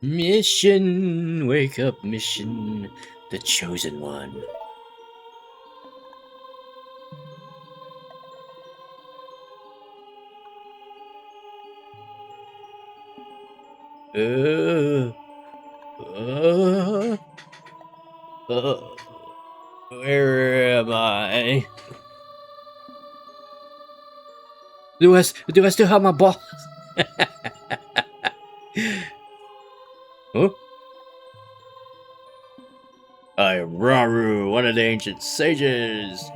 Mission, wake up, mission, the chosen one. Where am I? Do I still have my ball? Huh? I am Raru, one of the ancient sages.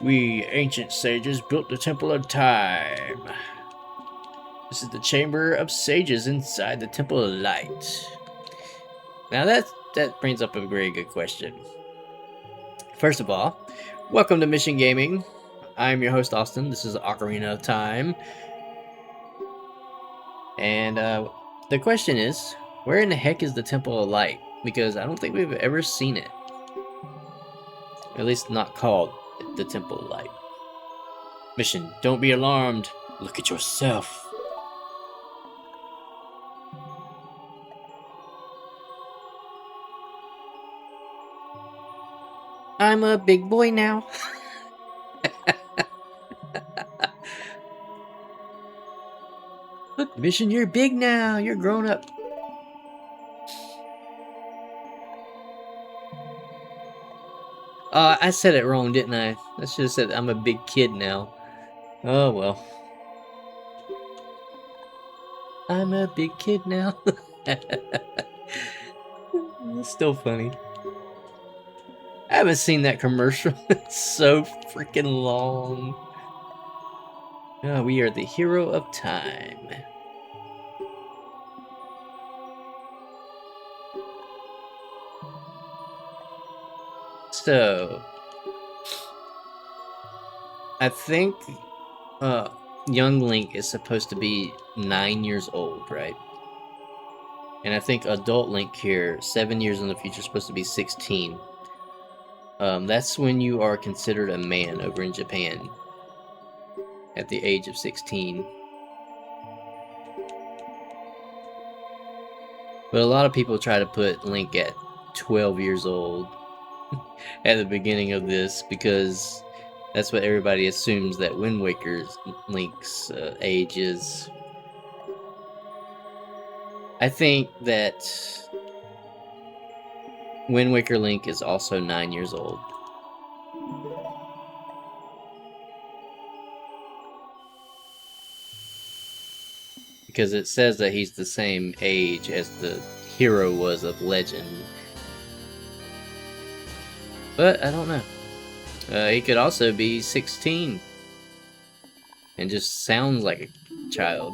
We ancient sages built the Temple of Time. This is the Chamber of Sages inside the Temple of Light. Now that brings up a very good question. First of all, welcome to Mission Gaming. I'm your host Austin. This is Ocarina of Time. And the question is, where in the heck is the Temple of Light? Because I don't think we've ever seen it. At least not called the Temple of Light. Mission, don't be alarmed. Look at yourself. I'm a big boy now. Look, Mission, you're big now. You're grown up. I said it wrong, didn't I? I should have said I'm a big kid now. Oh, well. I'm a big kid now. It's still funny. I haven't seen that commercial. It's so freaking long. Oh, we are the hero of time. So, I think young Link is supposed to be 9 years old, right? And I think adult Link here, 7 years in the future, is supposed to be 16. That's when you are considered a man over in Japan. At the age of 16. But a lot of people try to put Link at 12 years old at the beginning of this because that's what everybody assumes that Wind Waker's Link's age is. I think that Wind Waker Link is also 9 years old. Because it says that he's the same age as the hero was of Legend. But I don't know. He could also be 16. And just sounds like a child.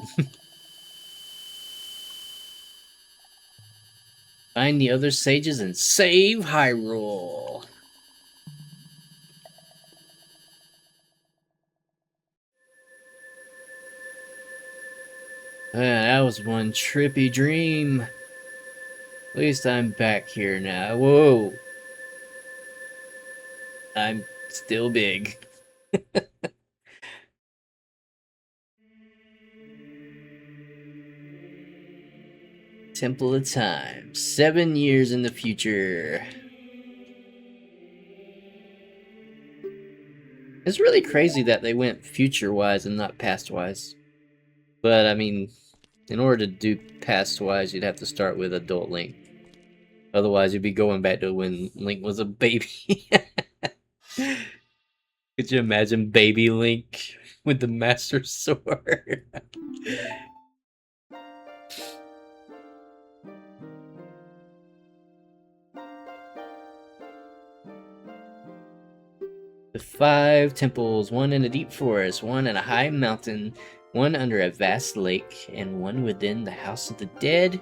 Find the other sages and save Hyrule. That was one trippy dream. At least I'm back here now. Whoa. I'm still big. Temple of Time. 7 years in the future. It's really crazy that they went future-wise and not past-wise. But, I mean, in order to do past-wise, you'd have to start with adult Link. Otherwise, you'd be going back to when Link was a baby. Could you imagine baby Link with the Master Sword? The 5 temples, one in a deep forest, one in a high mountain, one under a vast lake, and one within the house of the dead,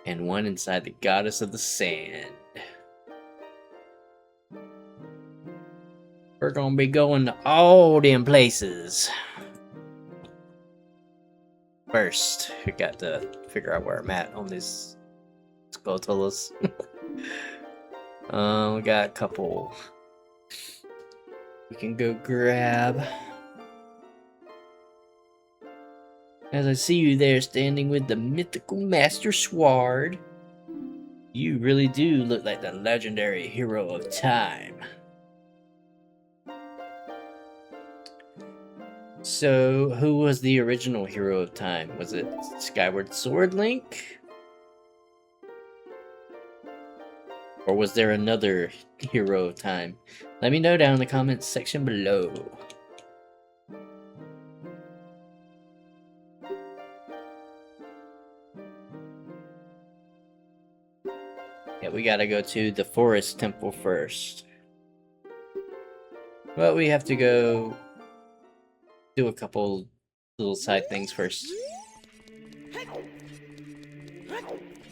and one inside the goddess of the sand. We're gonna be going to all them places. First, we got to figure out where I'm at on this Skulltulas. We got a couple we can go grab. As I see you there standing with the mythical Master Sword, you really do look like the legendary hero of time. So, who was the original hero of time? Was it Skyward Sword Link? Or was there another hero of time? Let me know down in the comments section below. Yeah, we gotta go to the Forest Temple first. Well, we have to go do a couple little side things first.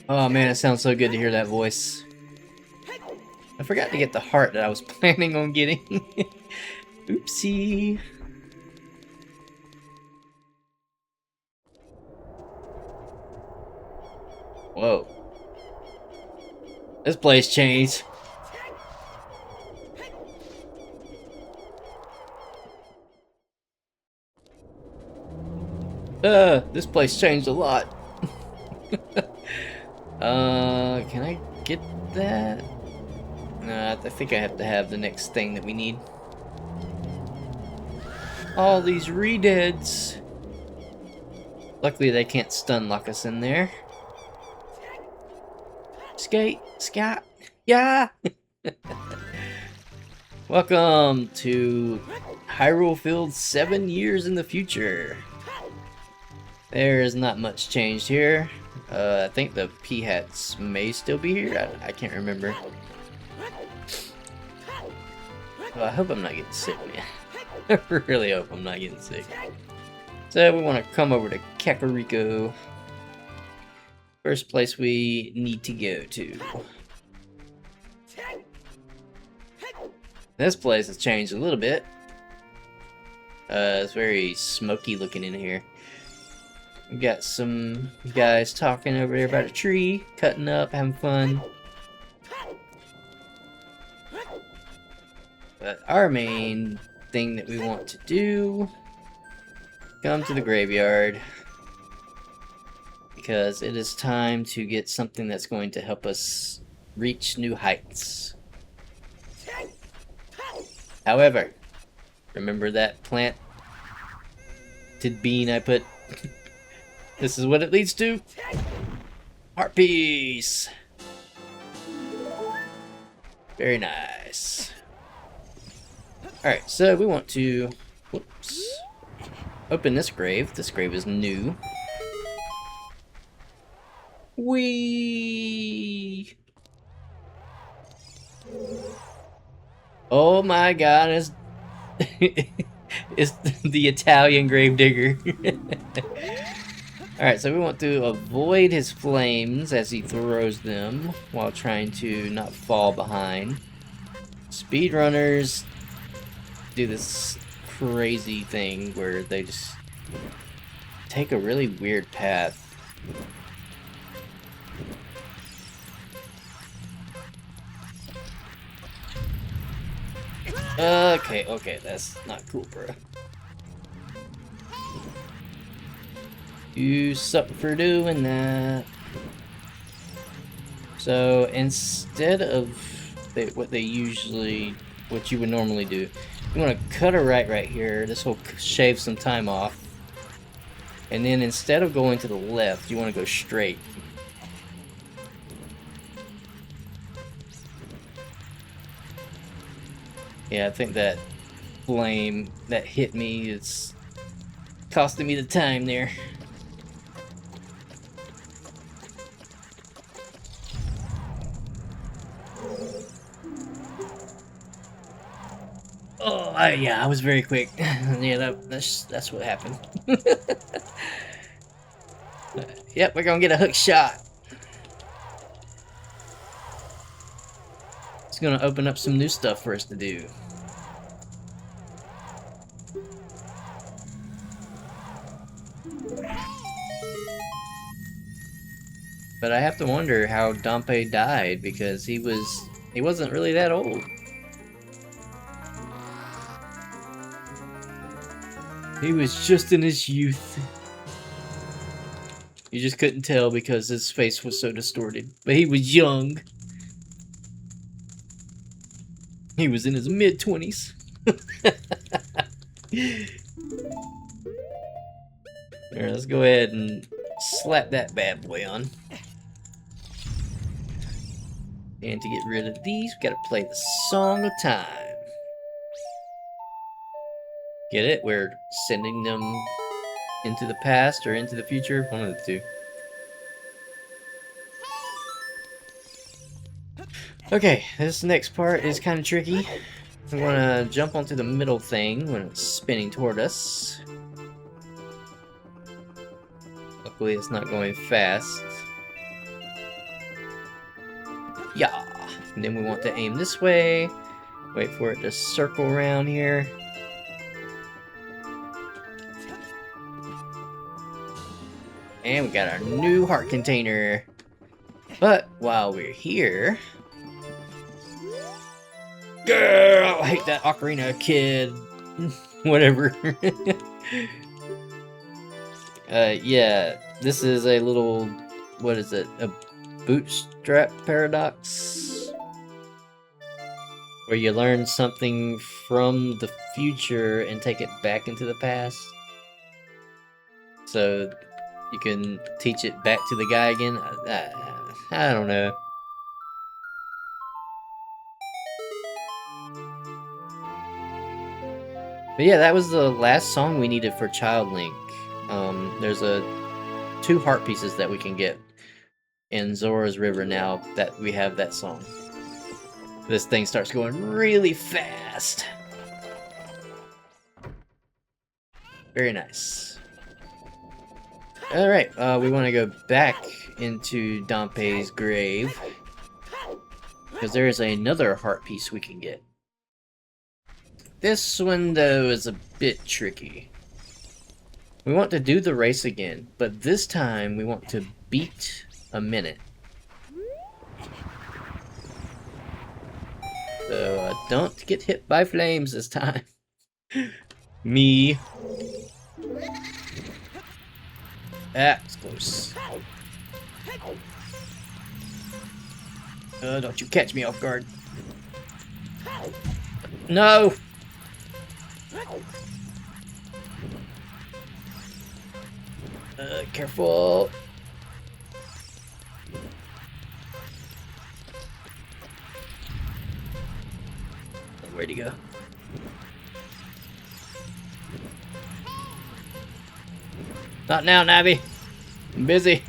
Oh man, it sounds so good to hear that voice. I forgot to get the heart that I was planning on getting. Oopsie. Whoa. This place changed. This place changed a lot. Can I get that? Nah, I think I have to have the next thing that we need. All these redeads. Luckily they can't stun lock us in there. Skate, scat, yeah! Welcome to Hyrule Field 7 years in the future. There is not much changed here. I think the P-hats may still be here. I can't remember. Well, I hope I'm not getting sick, man. I really hope I'm not getting sick. So we want to come over to Kakariko. First place we need to go to. This place has changed a little bit. It's very smoky looking in here. We got some guys talking over there about a tree, cutting up, having fun. But our main thing that we want to do, come to the graveyard, because it is time to get something that's going to help us reach new heights. However, remember that planted bean I put? This is what it leads to. Heart piece. Very nice. Alright, so we want to, whoops, open this grave. This grave is new. Whee! Oh my god, it's the Italian gravedigger. Alright, so we want to avoid his flames as he throws them while trying to not fall behind. Speedrunners do this crazy thing where they just take a really weird path. Okay, that's not cool, bro. You suck for doing that. So instead of what you would normally do, you want to cut a right here. This will shave some time off. And then instead of going to the left, you want to go straight. Yeah, I think that flame that hit me is costing me the time there. Oh, yeah, I was very quick. Yeah, that's what happened. Yep, we're gonna get a hook shot. It's gonna open up some new stuff for us to do. But I have to wonder how Dompe died, because he was He wasn't really that old. He was just in his youth. You just couldn't tell because his face was so distorted. But he was young. He was in his mid-20s. Alright, let's go ahead and slap that bad boy on. And to get rid of these, we gotta play the Song of Time. Get it? We're sending them into the past or into the future. One of the two. Okay, this next part is kind of tricky. I'm gonna jump onto the middle thing when it's spinning toward us. Luckily, it's not going fast. Yeah. And then we want to aim this way. Wait for it to circle around here. And we got our new heart container. But while we're here... Girl, I hate that Ocarina kid. Whatever. Yeah, this is a little... What is it? A bootstrap paradox? Where you learn something from the future and take it back into the past. So... you can teach it back to the guy again. I don't know. But yeah, that was the last song we needed for Child Link. There's 2 heart pieces that we can get in Zora's River now that we have that song. This thing starts going really fast. Very nice. Alright, we want to go back into Dampé's grave. Because there is another heart piece we can get. This one, though, is a bit tricky. We want to do the race again, but this time we want to beat a minute. So, don't get hit by flames this time. Me. That's close. Don't you catch me off guard. No! Careful. Where'd he go? Not now, Navi. I'm busy.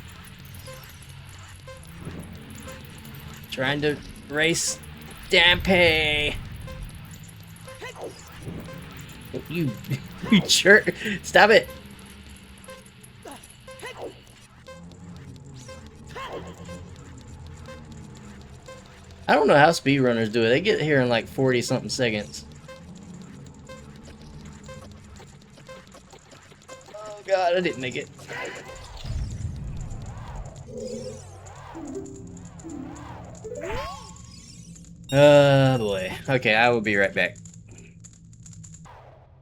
Trying to race Dampé. Oh, you jerk. Stop it. I don't know how speedrunners do it. They get here in like 40-something seconds. Oh god, I didn't make it. Oh boy. Okay, I will be right back.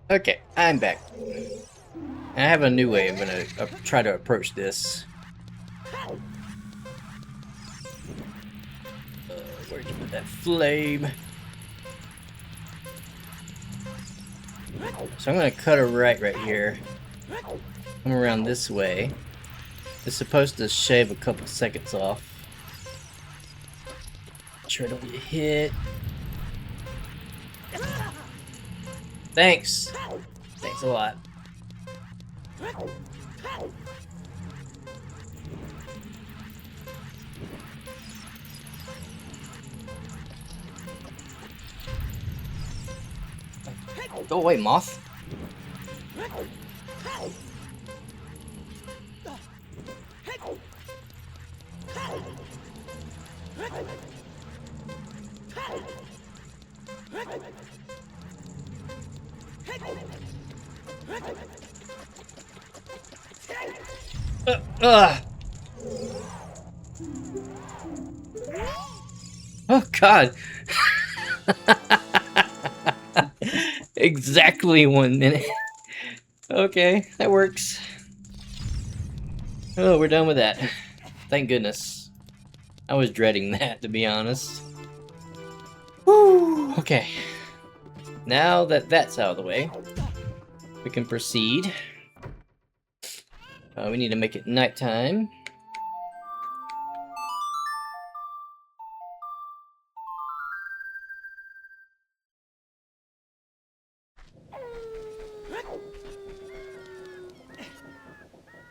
Okay, I'm back. I have a new way I'm gonna try to approach this. Where'd you put that flame? So I'm gonna cut a right here. Come around this way. It's supposed to shave a couple seconds off. Sure don't get hit. Thanks. Thanks a lot. Go away, moth. Oh god, Exactly 1 minute. Okay, that works. Oh, we're done with that. Thank goodness. I was dreading that, to be honest. Whew, okay. Now that that's out of the way, we can proceed. We need to make it nighttime.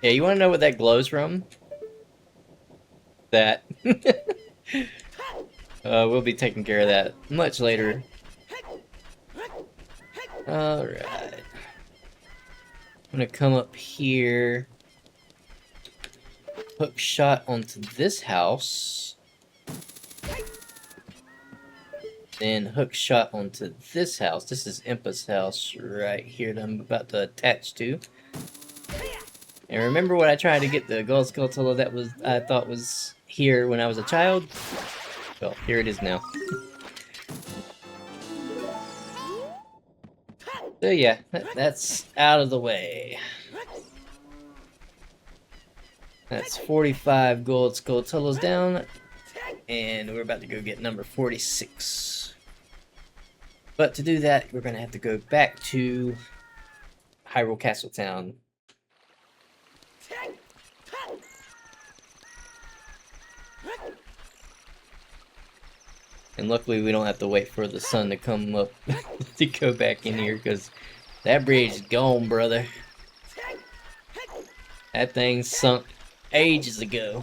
Yeah, you want to know what that glows from? That. We'll be taking care of that much later. Alright. I'm gonna come up here. Hook shot onto this house. Then hook shot onto this house. This is Impa's house right here that I'm about to attach to. And remember when I tried to get the gold skulltula that I thought was here when I was a child? Well, here it is now. So yeah, that's out of the way. That's 45 gold skulltulas down, and we're about to go get number 46. But to do that, we're going to have to go back to Hyrule Castle Town. And luckily we don't have to wait for the sun to come up to go back in here, because that bridge is gone, brother. That thing sunk ages ago.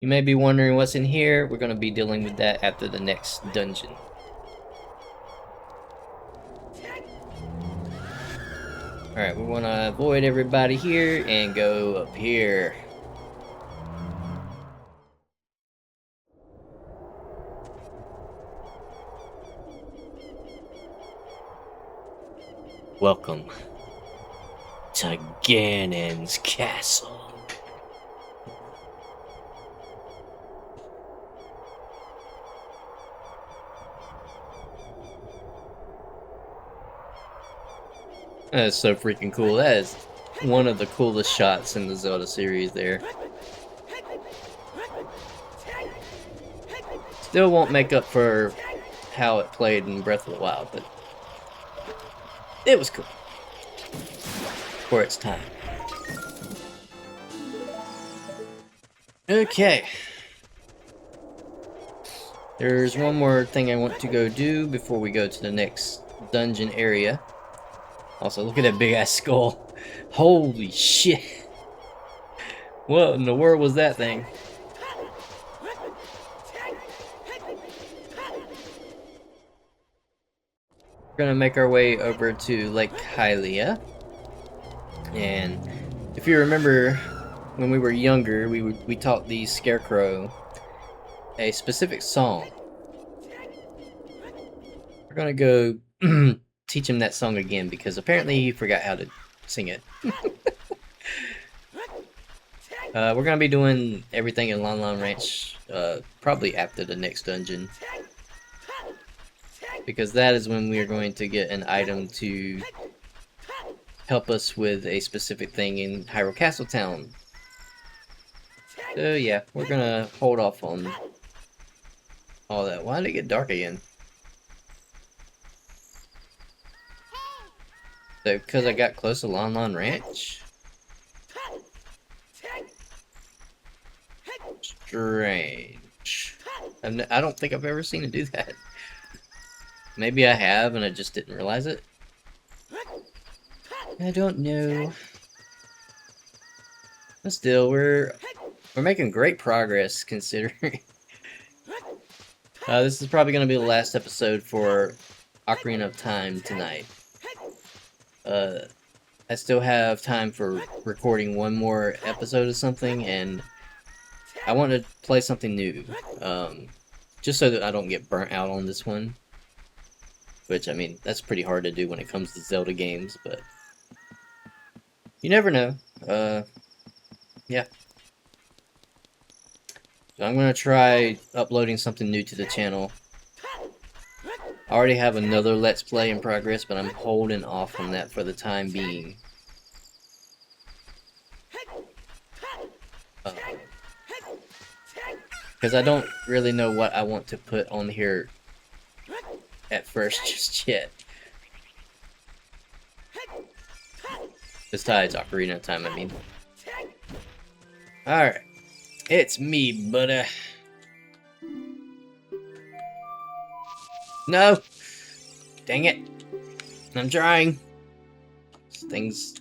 You may be wondering what's in here. We're going to be dealing with that after the next dungeon. Alright, we want to avoid everybody here and go up here. Welcome to Ganon's castle. That is so freaking cool. That is one of the coolest shots in the Zelda series there. Still won't make up for how it played in Breath of the Wild, but it was cool for its time. Okay. There's one more thing I want to go do before we go to the next dungeon area. Also, look at that big ass skull. Holy shit. What in the world was that thing? We're gonna make our way over to Lake Hylia. And if you remember, when we were younger, we taught the Scarecrow a specific song. We're gonna go teach him that song again, because apparently he forgot how to sing it. We're gonna be doing everything in Lon Lon Ranch probably after the next dungeon, because that is when we are going to get an item to help us with a specific thing in Hyrule Castle Town. So yeah, we're gonna hold off on all that. Why did it get dark again? So, because I got close to Lon Lon Ranch? Strange. I don't think I've ever seen it do that. Maybe I have and I just didn't realize it. I don't know. But still, we're making great progress considering. This is probably going to be the last episode for Ocarina of Time tonight. I still have time for recording one more episode of something, and I want to play something new, just so that I don't get burnt out on this one. Which, I mean, that's pretty hard to do when it comes to Zelda games, but you never know. Yeah. So I'm gonna try uploading something new to the channel. I already have another Let's Play in progress, but I'm holding off on that for the time being. Because I don't really know what I want to put on here at first just yet. Besides Ocarina of Time, I mean. Alright. It's me, buddy. No! Dang it. I'm trying. Things...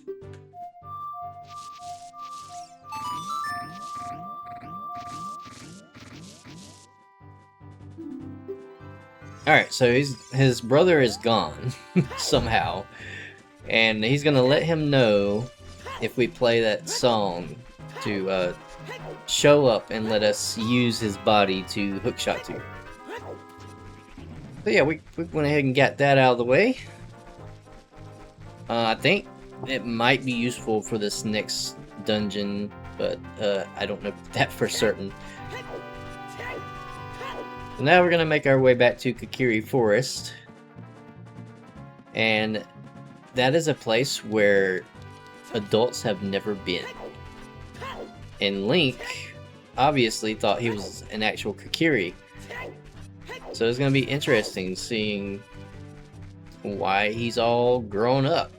Alright, so his brother is gone. Somehow. And he's gonna let him know if we play that song to show up and let us use his body to hookshot to. So yeah, we went ahead and got that out of the way. I think it might be useful for this next dungeon, but I don't know that for certain. So now we're gonna make our way back to Kakiri Forest. And that is a place where adults have never been. And Link obviously thought he was an actual Kakiri. So it's going to be interesting seeing why he's all grown up.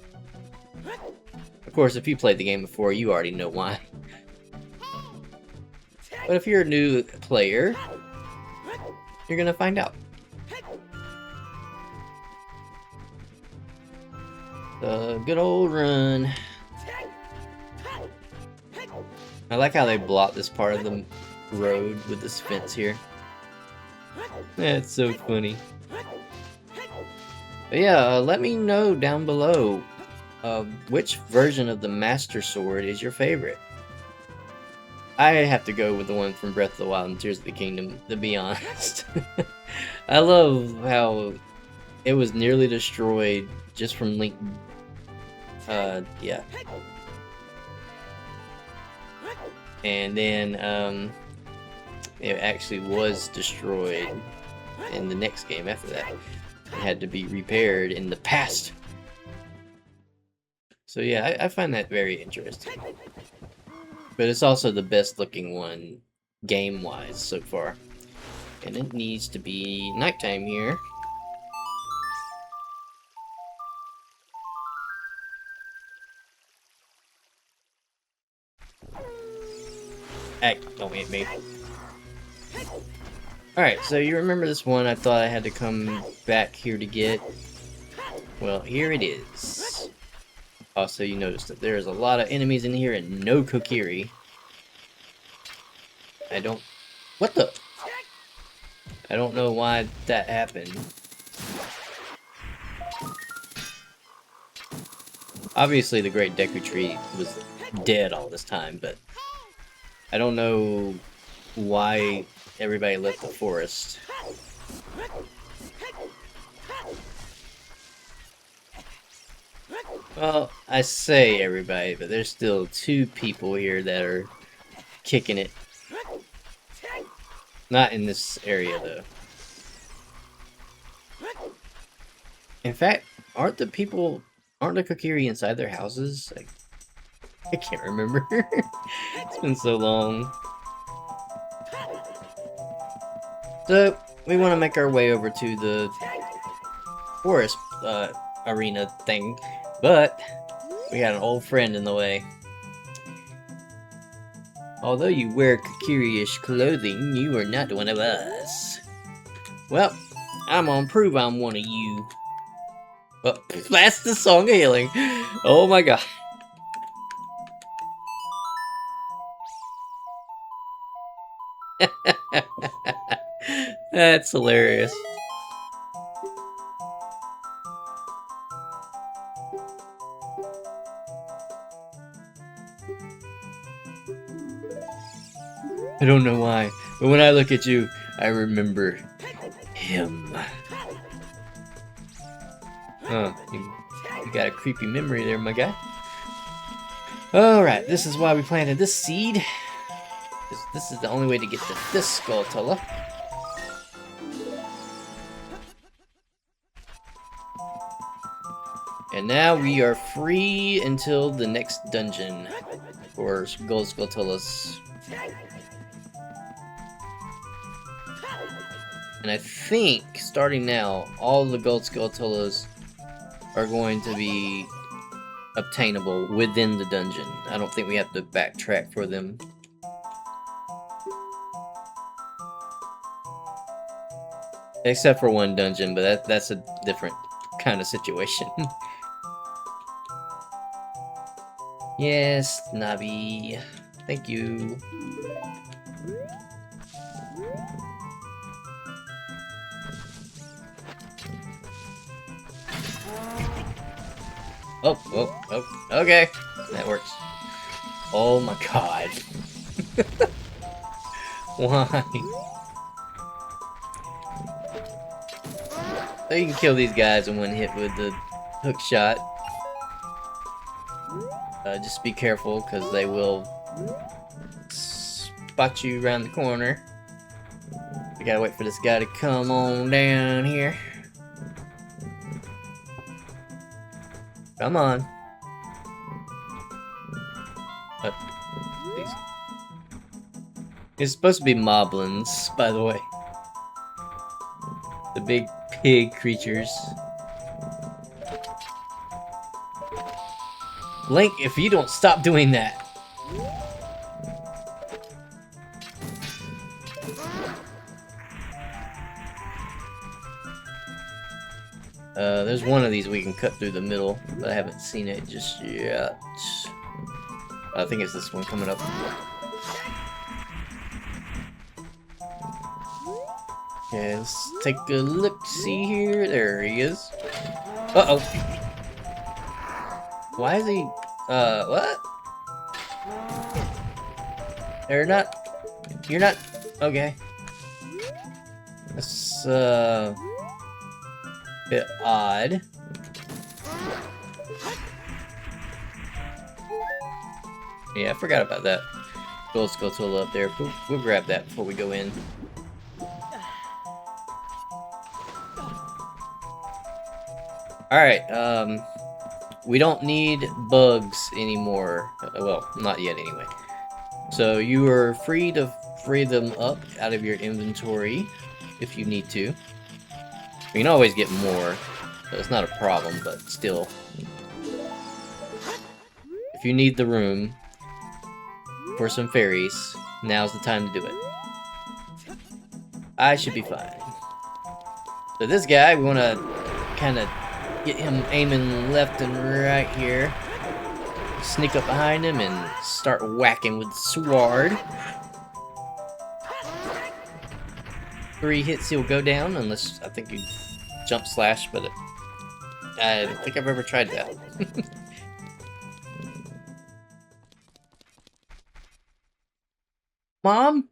Of course, if you played the game before, you already know why. But if you're a new player, you're going to find out. Good old run. I like how they block this part of the road with this fence here. That's so funny. But yeah, let me know down below which version of the Master Sword is your favorite. I have to go with the one from Breath of the Wild and Tears of the Kingdom, to be honest. I love how it was nearly destroyed just from Link. Yeah. And then, it actually was destroyed in the next game after that. It had to be repaired in the past. So yeah, I find that very interesting. But it's also the best looking one, game-wise, so far. And it needs to be nighttime here. Hey, don't hit me. Alright, so you remember this one I thought I had to come back here to get? Well, here it is. Also, you notice that there's a lot of enemies in here and no Kokiri. What the? I don't know why that happened. Obviously, the Great Deku Tree was dead all this time, but I don't know why everybody left the forest. Well, I say everybody, but there's still 2 people here that are kicking it. Not in this area, though. In fact, aren't the Kokiri inside their houses? I can't remember. It's been so long. So, we want to make our way over to the forest arena thing, but we got an old friend in the way. Although you wear Kokiri-ish clothing, you are not one of us. Well, I'm gonna prove I'm one of you. Well, that's the Song of Healing. Oh my god. That's hilarious. I don't know why, but when I look at you, I remember him. Huh, you got a creepy memory there, my guy. Alright, this is why we planted this seed. This is the only way to get to this Skulltula. And now we are free until the next dungeon for Gold Skulltulas. And I think, starting now, all the Gold Skulltulas are going to be obtainable within the dungeon. I don't think we have to backtrack for them. Except for one dungeon, but that's a different kind of situation. Yes, Navi. Thank you. Oh, okay. That works. Oh my god. Why? So you can kill these guys in one hit with the hook shot. Just be careful, because they will spot you around the corner. We gotta wait for this guy to come on down here. Come on. It's supposed to be moblins, by the way. The big pig creatures. Link, if you don't stop doing that. There's one of these we can cut through the middle, but I haven't seen it just yet. I think it's this one coming up. Okay, let's take a look, see here. There he is. Uh-oh. Why is he, what? You're not, okay. That's, bit odd. Yeah, I forgot about that. Gold Skulltula up there. We'll grab that before we go in. Alright, we don't need bugs anymore. Well, not yet anyway. So you are free to free them up out of your inventory if you need to. You can always get more, so it's not a problem, but still. If you need the room for some fairies, now's the time to do it. I should be fine. So this guy, we want to kind of get him aiming left and right here. Sneak up behind him and start whacking with the sword. 3 hits, he'll go down, unless I think you jump slash, but I don't think I've ever tried that. Mom?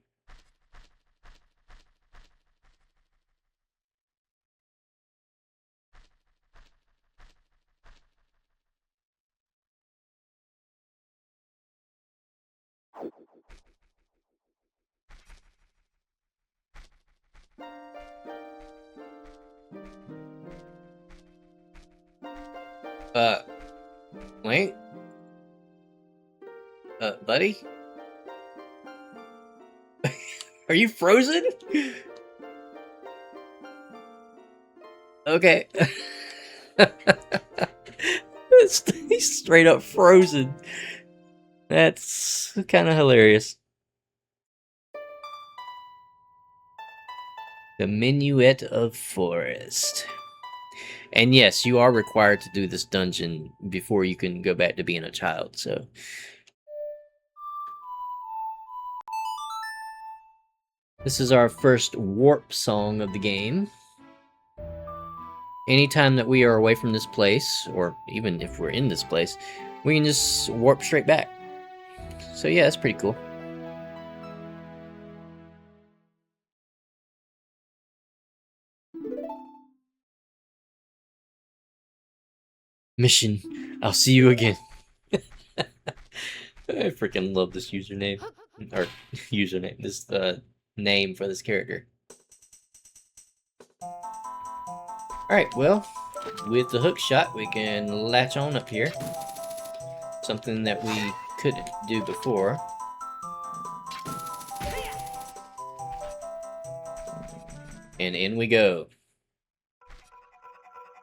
Link? Buddy? Are you frozen? Okay. He's straight up frozen. That's kind of hilarious. The Minuet of Forest. And yes, you are required to do this dungeon before you can go back to being a child, so... This is our first warp song of the game. Anytime that we are away from this place, or even if we're in this place, we can just warp straight back. So yeah, that's pretty cool. Mission, I'll see you again. I freaking love this username. Or username. This name for this character. Alright, well, with the hook shot, we can latch on up here. Something that we couldn't do before. And in we go.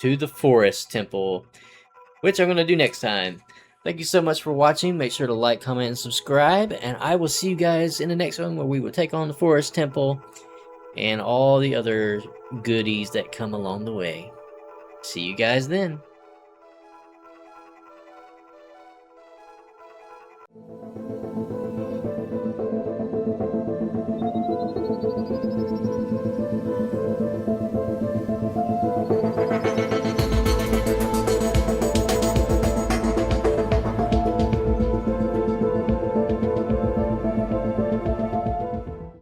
To the forest temple, which I'm going to do next time. Thank you so much for watching. Make sure to like, comment, and subscribe. And I will see you guys in the next one where we will take on the forest temple and all the other goodies that come along the way. See you guys then.